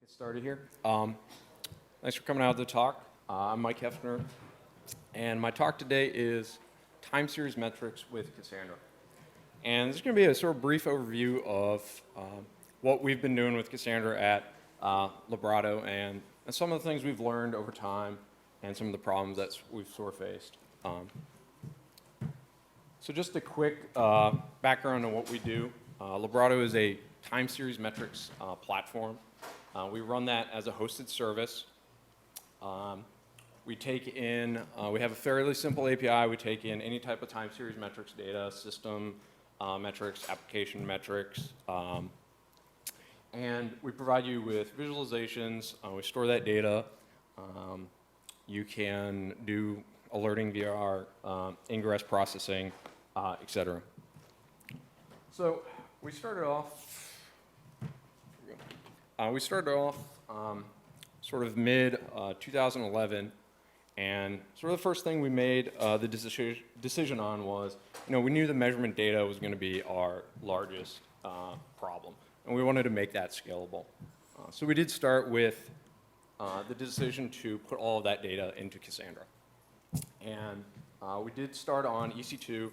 Get started here. Thanks for coming out to the talk. I'm Mike Hefner, and my talk today is time series metrics with Cassandra. And this is going to be a sort of brief overview of what we've been doing with Cassandra at Librato and some of the things we've learned over time and some of the problems that we've sort of faced. So just a quick background on what we do. Librato is a time series metrics platform. We run that as a hosted service. We take in, we have a fairly simple API. We take in any type of time series metrics data, system metrics, application metrics, and we provide you with visualizations. We store that data. You can do alerting via our ingress processing, et cetera. So we started off sort of mid 2011, and sort of the first thing we made the decision on was, we knew the measurement data was going to be our largest problem, and we wanted to make that scalable. So we did start with the decision to put all of that data into Cassandra, and we did start on EC2,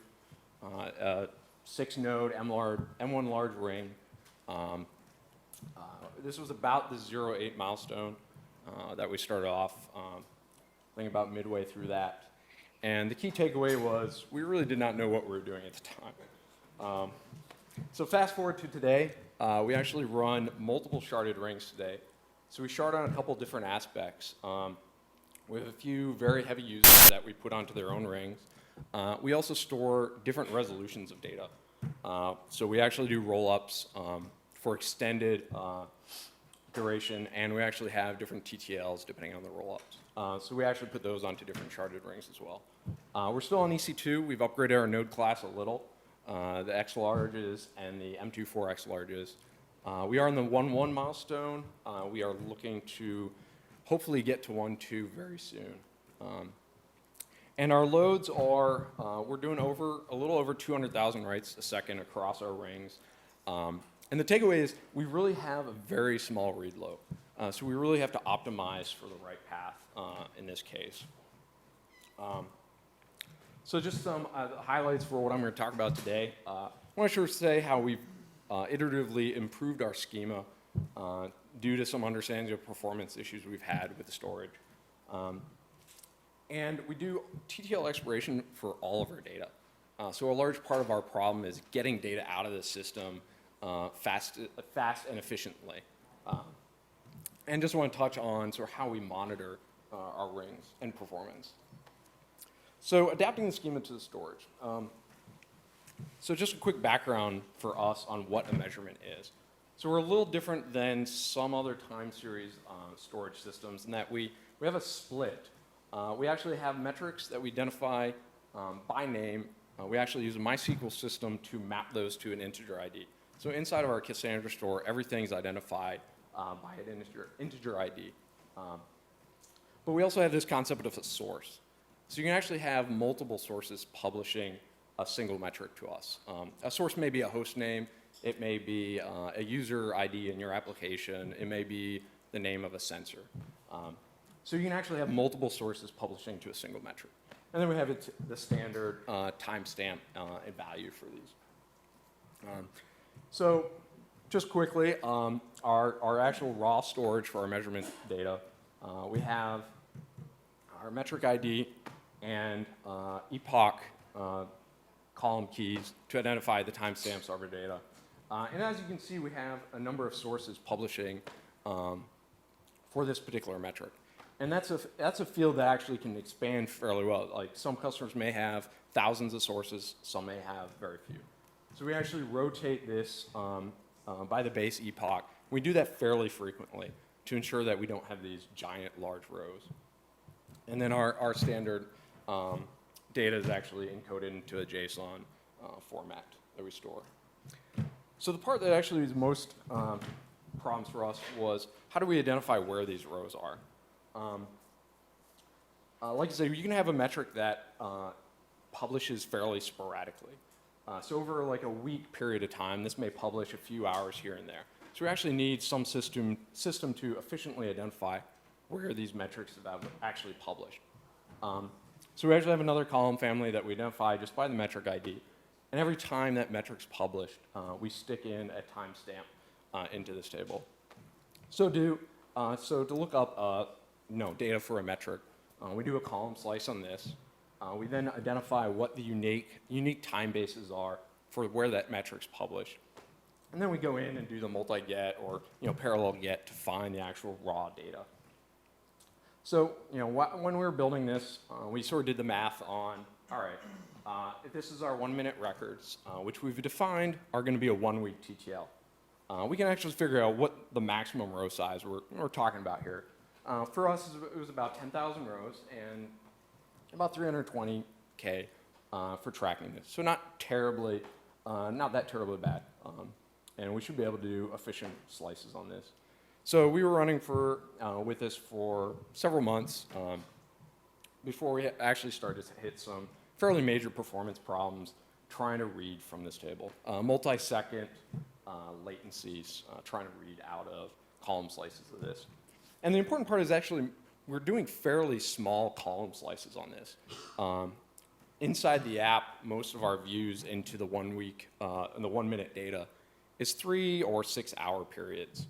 6-node M1 large ring. This was about the 0.8 milestone that we started off, I think about midway through that. And the key takeaway was we really did not know what we were doing at the time. So fast forward to today, we actually run multiple sharded rings today. So we shard on a couple different aspects. We have a few very heavy users that we put onto their own rings. We also store different resolutions of data. So we actually do roll-ups for extended duration, and we actually have different TTLs depending on the roll-ups. So we actually put those onto different sharded rings as well. We're still on EC2. We've upgraded our node class a little, the X larges and the M24 X larges. We are in the 1.1 milestone. We are looking to hopefully get to 1.2 very soon. And our loads are, we're doing a little over 200,000 writes a second across our rings. And the takeaway is we really have a very small read load. So we really have to optimize for the right path in this case. So just some highlights for what I'm going to talk about today. I want to say how we've iteratively improved our schema due to some understanding of performance issues we've had with the storage. And we do TTL expiration for all of our data. So a large part of our problem is getting data out of the system fast and efficiently. And just want to touch on sort of how we monitor our rings and performance. So adapting the schema to the storage. So just a quick background for us on what a measurement is. So we're a little different than some other time series storage systems in that we have a split. We actually have metrics that we identify by name. We actually use a MySQL system to map those to an integer ID. So inside of our Cassandra store, everything's identified by an integer ID. But we also have this concept of a source. So you can actually have multiple sources publishing a single metric to us. A source may be a host name. It may be a user ID in your application. It may be the name of a sensor. So you can actually have multiple sources publishing to a single metric. And then we have the standard timestamp and value for these. So just quickly, our actual raw storage for our measurement data, we have our metric ID and epoch column keys to identify the timestamps of our data. And as you can see, we have a number of sources publishing for this particular metric. And that's a field that actually can expand fairly well. Like some customers may have thousands of sources, some may have very few. So we actually rotate this by the base epoch. We do that fairly frequently to ensure that we don't have these giant large rows. And then our standard data is actually encoded into a JSON format that we store. So the part that actually is most problems for us was how do we identify where these rows are? Like I said, you can have a metric that publishes fairly sporadically. So over like a week period of time, this may publish a few hours here and there. So we actually need some system to efficiently identify where these metrics have actually published. So we actually have another column family that we identify just by the metric ID. And every time that metric's published, we stick in a timestamp into this table. So to look up data for a metric, we do a column slice on this. We then identify what the unique time bases are for where that metric's published. And then we go in and do the multi-get or parallel get to find the actual raw data. So when we were building this, we sort of did the math on, all right, if this is our 1-minute records, which we've defined are going to be a 1-week TTL, we can actually figure out what the maximum row size we're talking about here. For us, it was about 10,000 rows and about 320K for tracking this. So not that terribly bad. And we should be able to do efficient slices on this. So we were running with this for several months before we actually started to hit some fairly major performance problems trying to read from this table. Multi-second latencies trying to read out of column slices of this. And the important part is actually we're doing fairly small column slices on this. Inside the app, most of our views into the 1 week and the 1-minute data is 3 or 6 hour periods.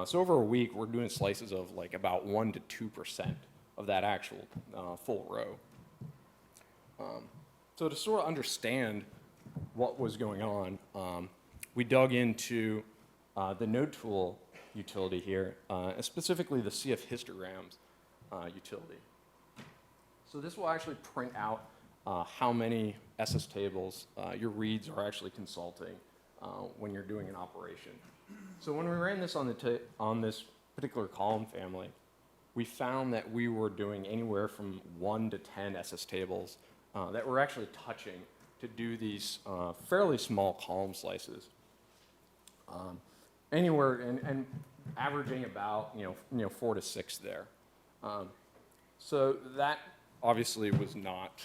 So over a week, we're doing slices of like about 1 to 2% of that actual full row. So to sort of understand what was going on, we dug into the node tool utility here, specifically the CF histograms utility. So this will actually print out how many SS tables your reads are actually consulting when you're doing an operation. So when we ran this on this particular column family, we found that we were doing anywhere from 1 to 10 SS tables that were actually touching to do these fairly small column slices. Anywhere and averaging about 4 to 6 there. So that obviously was not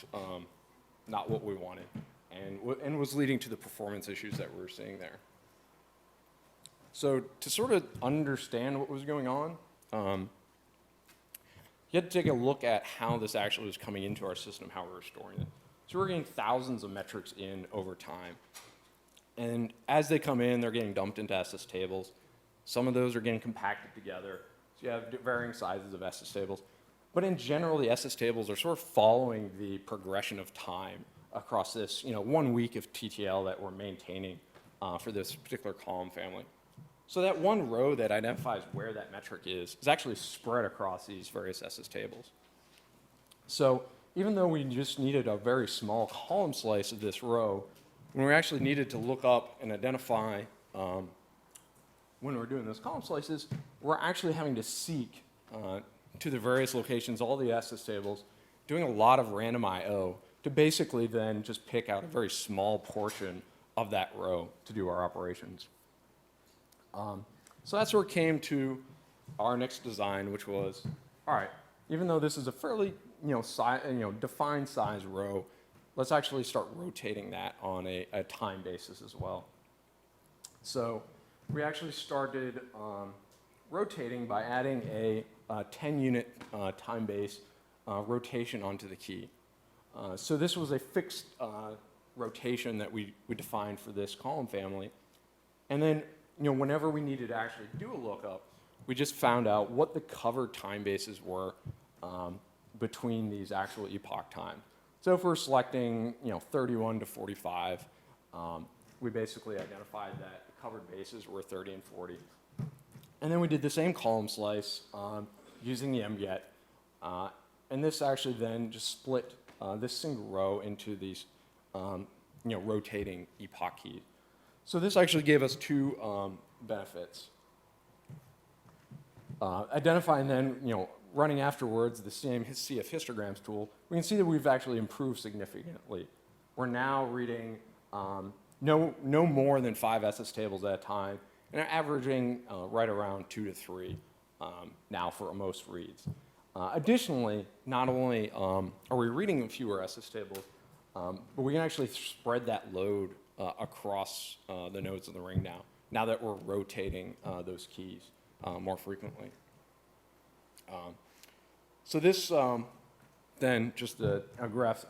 what we wanted, and was leading to the performance issues that we were seeing there. So to sort of understand what was going on, you had to take a look at how this actually was coming into our system, how we were storing it. So we're getting thousands of metrics in over time. And as they come in, they're getting dumped into SS tables. Some of those are getting compacted together. So you have varying sizes of SS tables. But in general, the SS tables are sort of following the progression of time across this 1 week of TTL that we're maintaining for this particular column family. So that one row that identifies where that metric is actually spread across these various SS tables. So even though we just needed a very small column slice of this row, when we actually needed to look up and identify when we're doing those column slices, we're actually having to seek to the various locations, all the SS tables, doing a lot of random I/O to basically then just pick out a very small portion of that row to do our operations. So that's where it came to our next design, which was, all right, even though this is a fairly defined size row, let's actually start rotating that on a time basis as well. So we actually started rotating by adding a 10-unit time base rotation onto the key. So this was a fixed rotation that we defined for this column family. And then whenever we needed to actually do a lookup, we just found out what the covered time bases were between these actual epoch times. So if we're selecting 31 to 45, we basically identified that the covered bases were 30 and 40. And then we did the same column slice using the mget. And this actually then just split this single row into these rotating epoch keys. So this actually gave us two benefits. Identifying then, running afterwards the same CF histograms tool, we can see that we've actually improved significantly. We're now reading no more than 5 SS tables at a time, and are averaging right around 2 to 3 now for most reads. Additionally, not only are we reading fewer SS tables, but we can actually spread that load across the nodes of the ring now. now that we're rotating those keys more frequently. So this then, just a graph,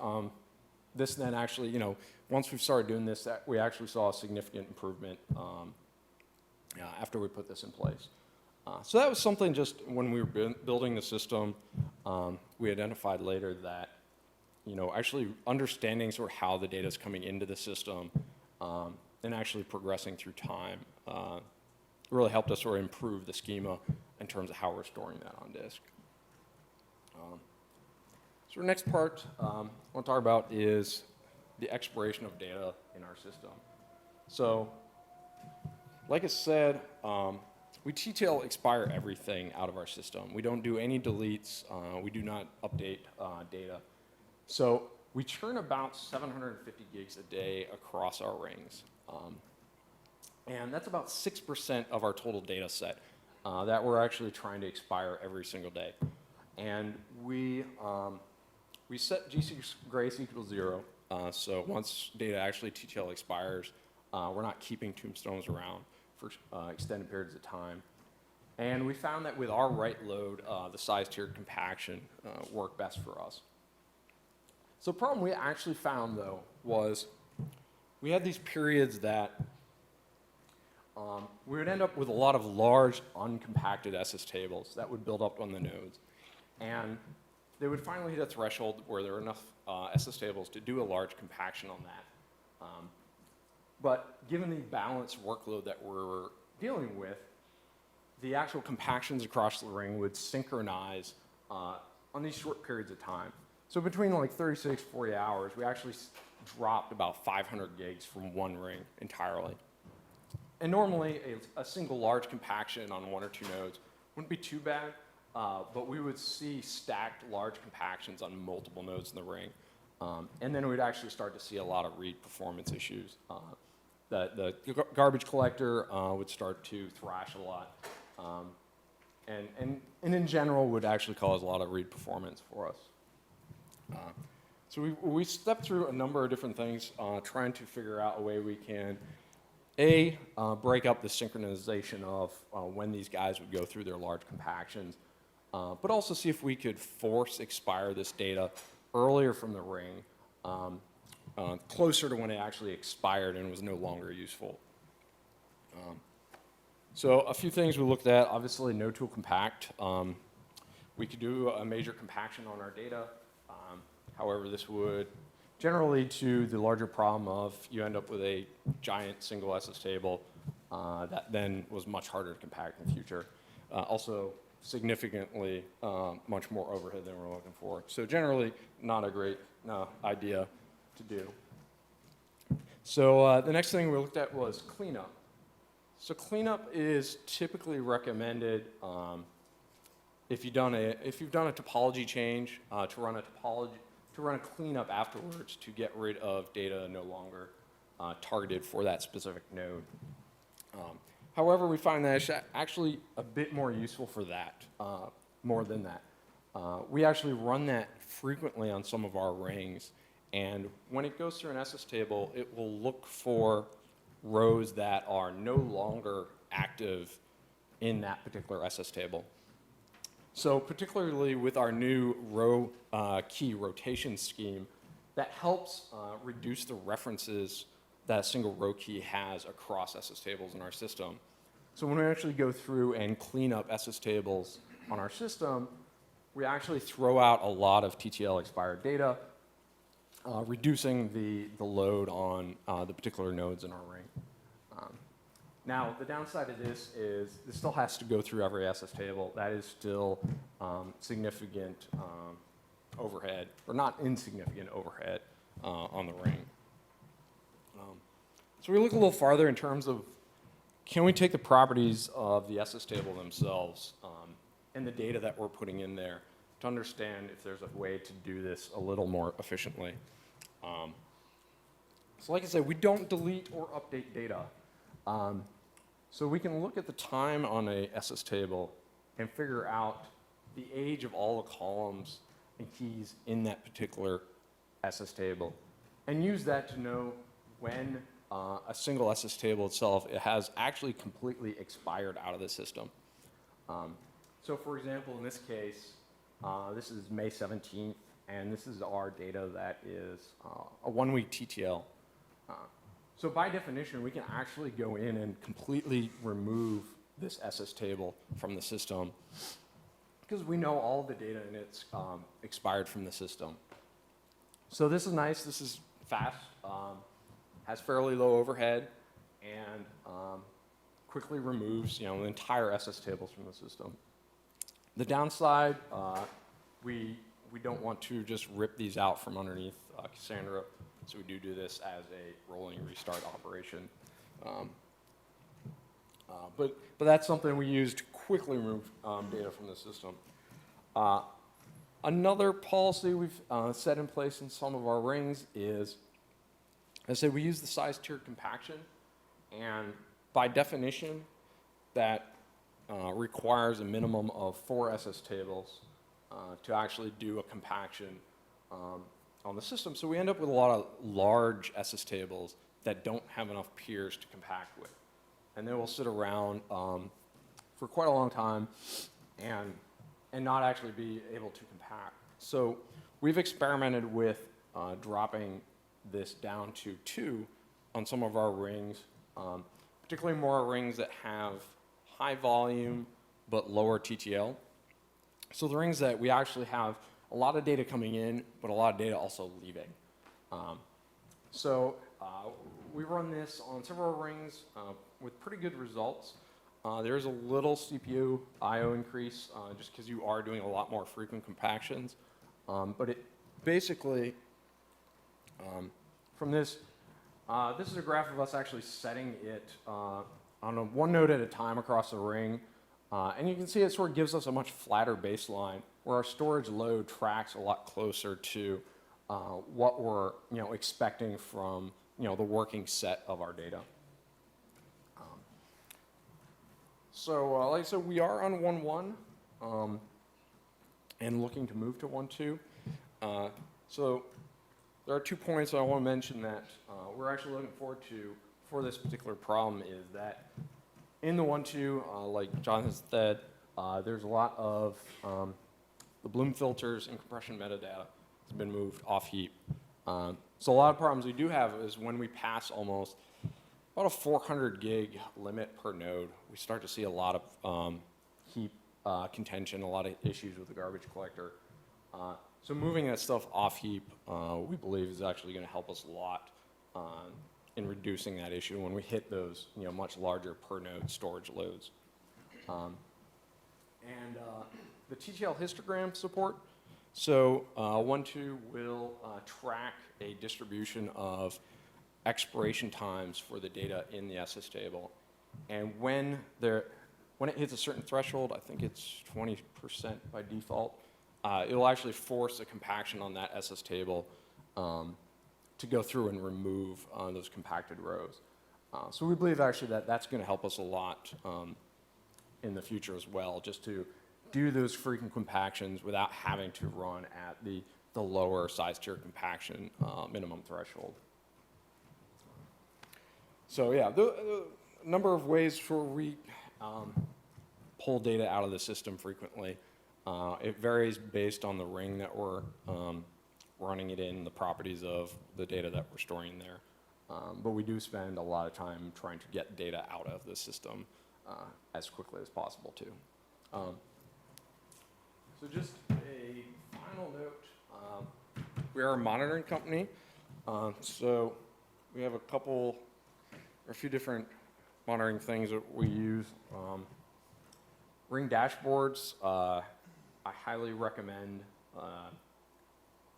this then actually, once we've started doing this, we actually saw a significant improvement after we put this in place. So that was something just when we were building the system, we identified later that, actually understanding sort of how the data is coming into the system and actually progressing through time really helped us sort of improve the schema in terms of how we're storing that on disk. So the next part I want to talk about is the expiration of data in our system. So, like I said, we TTL expire everything out of our system. We don't do any deletes. We do not update data. So we churn about 750 gigs a day across our rings. And that's about 6% of our total data set that we're actually trying to expire every single day. And we set GC grace equals 0. So once data actually TTL expires, we're not keeping tombstones around for extended periods of time. And we found that with our write load, the size tiered compaction worked best for us. So the problem we actually found, though, was we had these periods that we would end up with a lot of large uncompacted SS tables that would build up on the nodes. And they would finally hit a threshold where there were enough SS tables to do a large compaction on that. But given the balanced workload that we're dealing with, the actual compactions across the ring would synchronize on these short periods of time. So between like 36, 40 hours, we actually dropped about 500 gigs from one ring entirely. And normally, a single large compaction on one or two nodes wouldn't be too bad, but we would see stacked large compactions on multiple nodes in the ring. And then we'd actually start to see a lot of read performance issues. The garbage collector would start to thrash a lot. And in general would actually cause a lot of read performance for us. So we stepped through a number of different things trying to figure out a way we can break up the synchronization of when these guys would go through their large compactions, but also see if we could force expire this data earlier from the ring, closer to when it actually expired and was no longer useful. So a few things we looked at, obviously no tool compact. We could do a major compaction on our data. However, this would generally lead to the larger problem of you end up with a giant single SS table that then was much harder to compact in the future. Also, significantly much more overhead than we're looking for. So generally, not a great idea to do. So the next thing we looked at was cleanup. So cleanup is typically recommended if you've done a topology change to run a cleanup afterwards to get rid of data no longer targeted for that specific node. However, we find that it's actually a bit more useful for that, more than that. We actually run that frequently on some of our rings, and when it goes through an SS table, it will look for rows that are no longer active in that particular SS table. So particularly with our new row key rotation scheme, that helps reduce the references that a single row key has across SS tables in our system. So when we actually go through and clean up SS tables on our system, we actually throw out a lot of TTL expired data, reducing the load on the particular nodes in our ring. Now, the downside of this is this still has to go through every SS table. That is still significant overhead, or not insignificant overhead on the ring. So we look a little farther in terms of, can we take the properties of the SS table themselves and the data that we're putting in there to understand if there's a way to do this a little more efficiently. So like I said, we don't delete or update data. So we can look at the time on a SS table and figure out the age of all the columns and keys in that particular SS table, and use that to know when a single SS table itself, it has actually completely expired out of the system. So for example, in this case, this is May 17th, and this is our data that is a 1-week TTL. So by definition, we can actually go in and completely remove this SS table from the system because we know all the data in it's expired from the system. So this is nice. This is fast, has fairly low overhead, and quickly removes the entire SS tables from the system. The downside, we don't want to just rip these out from underneath Cassandra, so we do this as a rolling restart operation. But that's something we use to quickly remove data from the system. Another policy we've set in place in some of our rings is, as I said, we use the size tiered compaction, and by definition, that requires a minimum of 4 SS tables to actually do a compaction on the system. So we end up with a lot of large SS tables that don't have enough peers to compact with. And they will sit around for quite a long time and not actually be able to compact. So we've experimented with dropping this down to 2 on some of our rings, particularly more rings that have high volume but lower TTL. So the rings that we actually have a lot of data coming in, but a lot of data also leaving. We run this on several rings with pretty good results. There's a little CPU I/O increase just because you are doing a lot more frequent compactions. But it basically, from this is a graph of us actually setting it on a 1 node at a time across the ring. And you can see it sort of gives us a much flatter baseline where our storage load tracks a lot closer to what we're expecting from the working set of our data. Like I said, we are on 1.1 and looking to move to 1.2. So there are 2 points I want to mention that we're actually looking forward to for this particular problem is that in the 1.2, like John has said, there's a lot of the Bloom filters and compression metadata has been moved off heap. So a lot of problems we do have is when we pass almost about a 400 gig limit per node, we start to see a lot of heap contention, a lot of issues with the garbage collector. So moving that stuff off heap, we believe is actually going to help us a lot in reducing that issue when we hit those much larger per node storage loads. The TTL histogram support. So 1.2 will track a distribution of expiration times for the data in the SS table. And when it hits a certain threshold, I think it's 20% by default, it'll actually force a compaction on that SS table to go through and remove those compacted rows. So we believe actually that that's going to help us a lot in the future as well, just to do those frequent compactions without having to run at the lower size tier compaction minimum threshold. So yeah, the number of ways for we pull data out of the system frequently. It varies based on the ring that we're running it in, the properties of the data that we're storing there. But we do spend a lot of time trying to get data out of the system as quickly as possible too. So just a final note, we are a monitoring company. So we have a few different monitoring things that we use. Ring dashboards, I highly recommend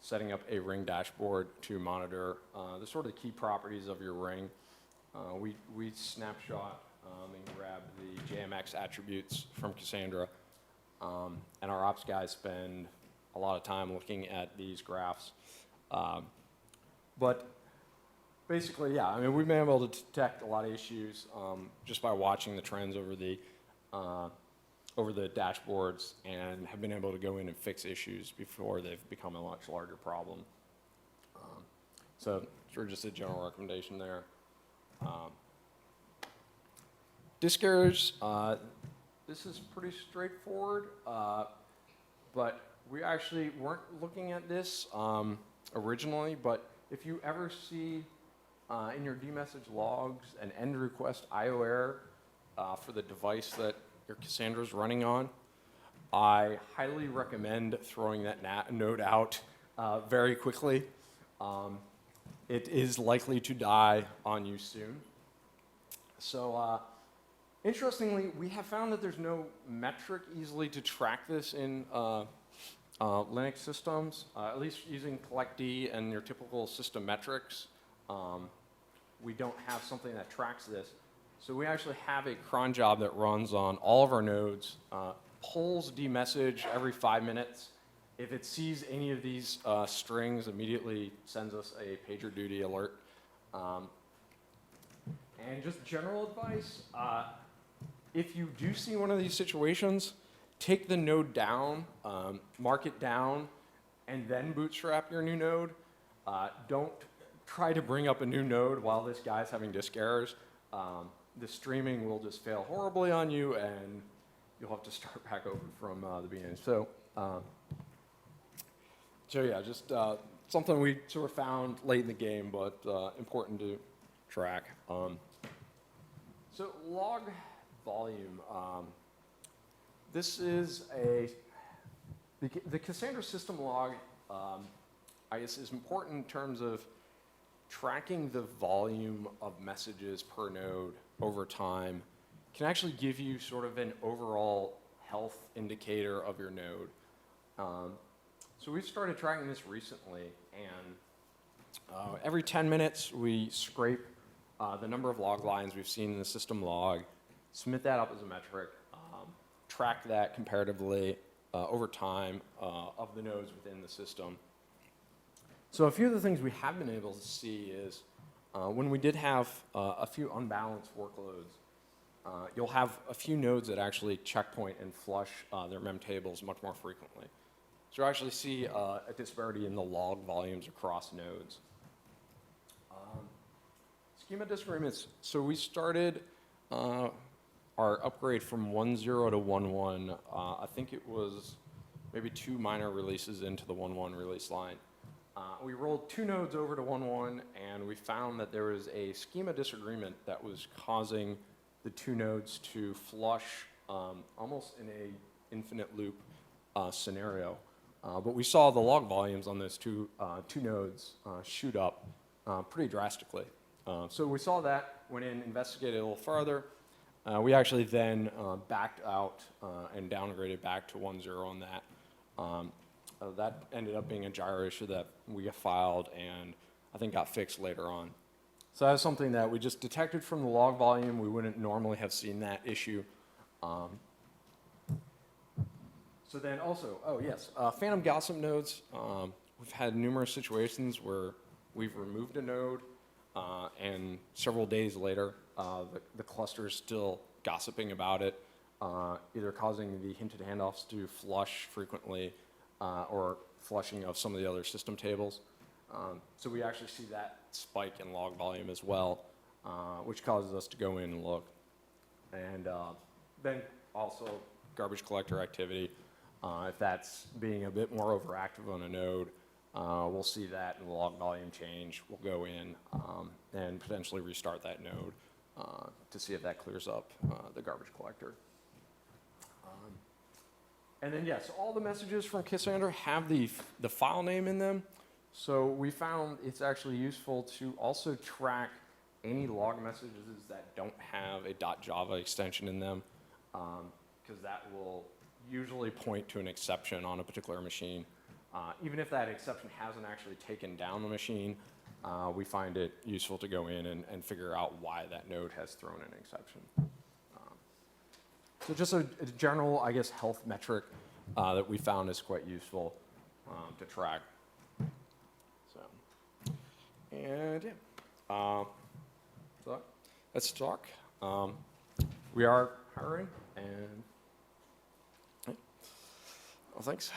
setting up a ring dashboard to monitor the sort of key properties of your ring. We snapshot and grab the JMX attributes from Cassandra, and our ops guys spend a lot of time looking at these graphs. But basically, yeah, I mean, we've been able to detect a lot of issues just by watching the trends over the dashboards and have been able to go in and fix issues before they've become a much larger problem. So sort of just a general recommendation there. Disk errors, this is pretty straightforward, but we actually weren't looking at this originally, but if you ever see in your dmessage logs an end request IO error for the device that your Cassandra is running on, I highly recommend throwing that node out very quickly. It is likely to die on you soon. So interestingly, we have found that there's no metric easily to track this in Linux systems, at least using collectd and your typical system metrics. We don't have something that tracks this. So we actually have a cron job that runs on all of our nodes, pulls dmessage every 5 minutes. If it sees any of these strings, immediately sends us a PagerDuty alert. And just general advice, if you do see one of these situations, take the node down, mark it down, and then bootstrap your new node. Don't try to bring up a new node while this guy's having disk errors. The streaming will just fail horribly on you, and you'll have to start back over from the beginning. So yeah, just something we sort of found late in the game, but important to track. So log volume. This is the Cassandra system log, I guess, is important in terms of tracking the volume of messages per node over time. Can actually give you sort of an overall health indicator of your node. So we've started tracking this recently, and every 10 minutes we scrape the number of log lines we've seen in the system log, submit that up as a metric, track that comparatively over time of the nodes within the system. So a few of the things we have been able to see is when we did have a few unbalanced workloads, you'll have a few nodes that actually checkpoint and flush their mem tables much more frequently. So you actually see a disparity in the log volumes across nodes. Schema disagreements. So we started our upgrade from 1.0 to 1.1. I think it was maybe 2 minor releases into the 1.1 release line. We rolled 2 nodes over to 1.1, and we found that there was a schema disagreement that was causing the 2 nodes to flush almost in a infinite loop scenario. But we saw the log volumes on those two nodes shoot up pretty drastically. So we saw that, went in, investigated a little further. We actually then backed out and downgraded back to 1.0 on that. That ended up being a gyro issue that we filed and I think got fixed later on. So that's something that we just detected from the log volume. We wouldn't normally have seen that issue. So then also, oh yes, phantom gossip nodes. We've had numerous situations where we've removed a node and several days later, the cluster is still gossiping about it, either causing the hinted handoffs to flush frequently or flushing of some of the other system tables. So we actually see that spike in log volume as well, which causes us to go in and look. And then also garbage collector activity. If that's being a bit more overactive on a node, we'll see that in the log volume change. We'll go in and potentially restart that node to see if that clears up the garbage collector. And then yes, all the messages from Cassandra have the file name in them. So we found it's actually useful to also track any log messages that don't have a .java extension in them, because that will usually point to an exception on a particular machine. Even if that exception hasn't actually taken down the machine, we find it useful to go in and figure out why that node has thrown an exception. So just a general, I guess, health metric that we found is quite useful to track. So, and yeah, so let's talk. We are hiring, and well, thanks.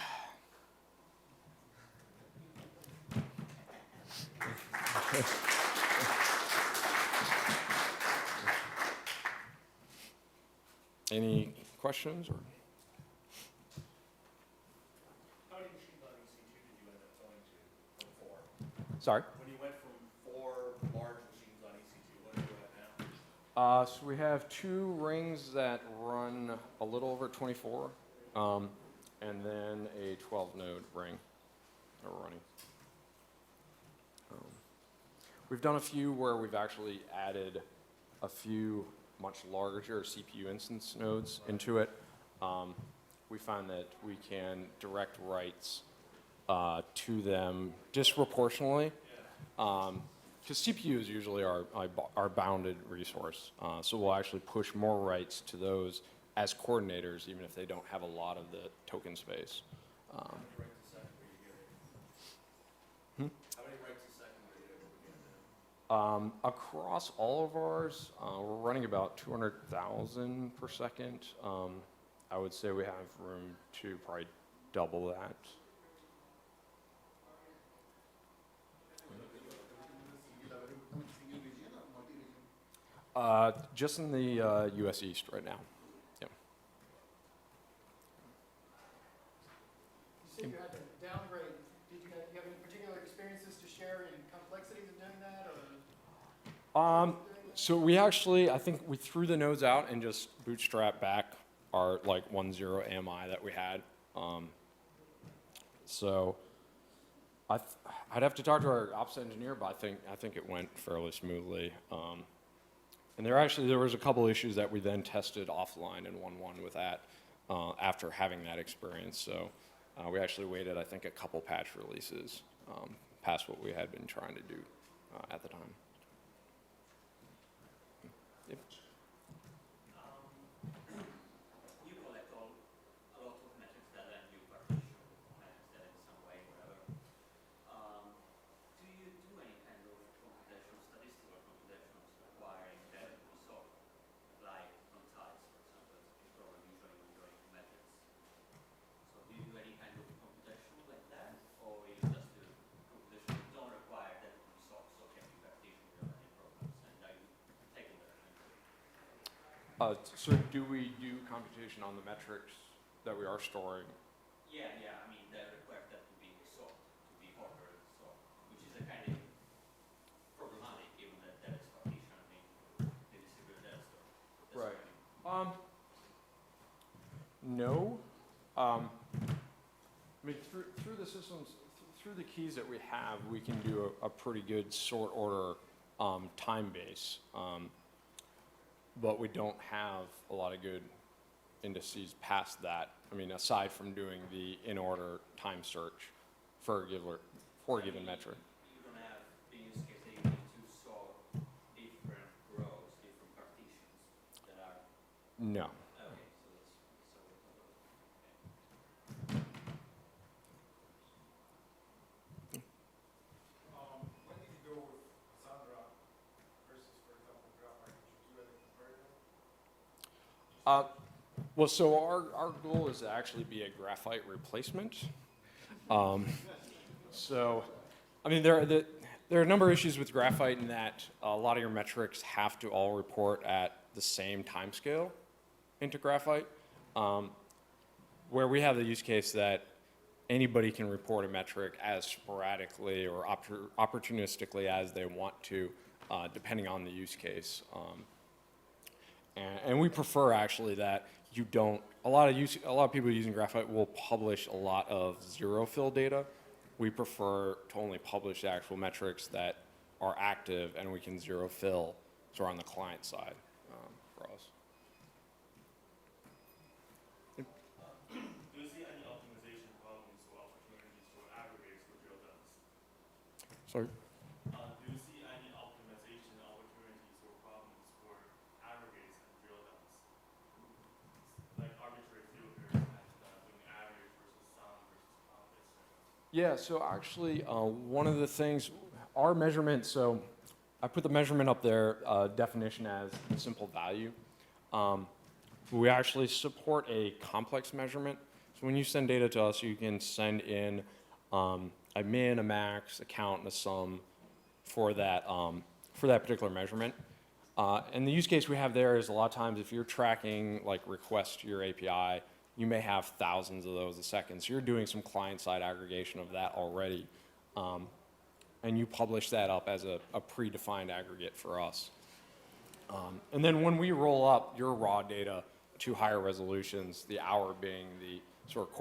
Any questions? Or? How many machines on EC2 did you end up going to from 4? Sorry? When you went from 4 large machines on EC2, what are you at now? So we have 2 rings that run a little over 24, and then a 12-node ring that we're running. We've done a few where we've actually added a few much larger CPU instance nodes into it. We find that we can direct writes to them disproportionately. Because CPUs usually are bounded resource. So we'll actually push more writes to those as coordinators, even if they don't have a lot of the token space. How many writes a second were you getting? How many writes a second were you able to get now? Across all of ours, we're running about 200,000 per second. I would say we have room to probably double that. Just in the US East right now. Yeah. You said you had to downgrade. Did you have any particular experiences to share in complexities of doing that, or? So we actually, I think we threw the nodes out and just bootstrapped back our like 1.0 AMI that we had. So I'd have to talk to our ops engineer, but I think it went fairly smoothly. And there was a couple issues that we then tested offline in 1.1 with that after having that experience. So we actually waited, I think, a couple patch releases past what we had been trying to do at the time. Yep. You collect a lot of metrics data and you partition metrics data in some way, whatever. Do you do any kind of computational statistical or computational requiring data to be solved, like from types, for example, that's a problem usually when you're doing metrics. So do you do any kind of computation like that, or you just do computation that don't require data to be solved, so can you partition without any problems, and are you taking that? So do we do computation on the metrics that we are storing? Yeah, I mean, that requires that to be solved, to be ordered, so, which is a kind of problematic given that that is partition, I mean, the distributed data store. That's Right. what I mean. No. I mean, through the systems, through the keys that we have, we can do a pretty good sort order time base. But we don't have a lot of good indices past that. I mean, aside from doing the in-order time search for a given metric. You don't have the use case that you need to solve different rows, different partitions that are, No. okay, so that's, okay. When did you go with Cassandra versus, for example, Graphite? Did you do any comparison? Well, so our goal is to actually be a graphite replacement. So, I mean, there are a number of issues with graphite in that a lot of your metrics have to all report at the same time scale into graphite, where we have the use case that anybody can report a metric as sporadically or opportunistically as they want to, depending on the use case. And we prefer actually that you don't, a lot of people using graphite will publish a lot of zero fill data. We prefer to only publish the actual metrics that are active and we can zero fill, so on the client side for us. Do you see any optimization problems or opportunities for aggregates for drill downs? Sorry? Do you see any optimization opportunities or problems for aggregates and drill downs? Like arbitrary filters and doing average versus sum versus count, etc. Yeah, so actually, one of the things, our measurement, so I put the measurement up there, definition as a simple value. We actually support a complex measurement. So when you send data to us, you can send in a min, a max, a count, and a sum for that particular measurement. And the use case we have there is a lot of times if you're tracking like requests to your API, you may have thousands of those a second. So you're doing some client-side aggregation of that already. And you publish that up as a predefined aggregate for us. And then when we roll up your raw data to higher resolutions, the hour being the sort of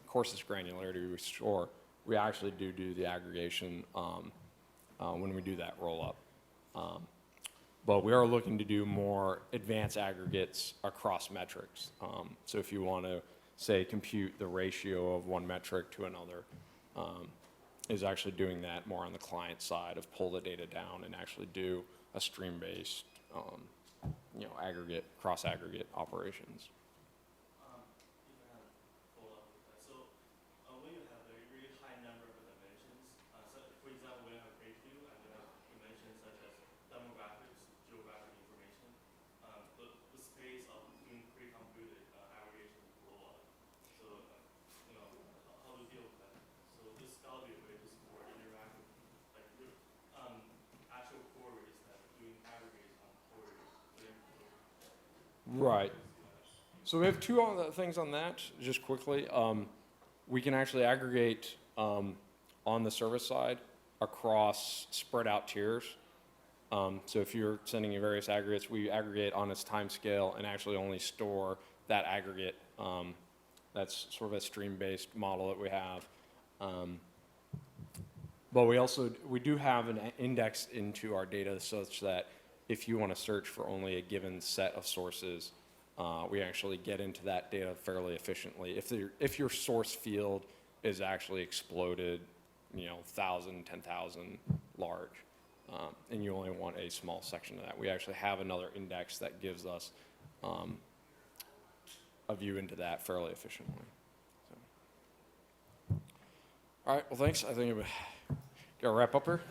coarsest granularity we store, we actually do the aggregation when we do that roll up. But we are looking to do more advanced aggregates across metrics. So if you want to, say, compute the ratio of one metric to another, is actually doing that more on the client side of pull the data down and actually do a stream-based, aggregate, cross-aggregate operations. If I have a follow-up with that. So, when you have a really high number of dimensions, so for example, when you have page view and you have dimensions such as demographics, geographic information, the space of doing pre-computed aggregation will blow up. So, how to deal with that? So this got to be a way to support interactive, like your actual queries that doing aggregates on queries. Right. So we have two other things on that, just quickly. We can actually aggregate on the service side across spread out tiers. So if you're sending you various aggregates, we aggregate on its time scale and actually only store that aggregate. That's sort of a stream-based model that we have. But we do have an index into our data such that if you want to search for only a given set of sources, we actually get into that data fairly efficiently. If your source field is actually exploded, 1,000, 10,000 large, and you only want a small section of that, we actually have another index that gives us a view into that fairly efficiently. So. All right, well, thanks. I think I'm going to wrap up here.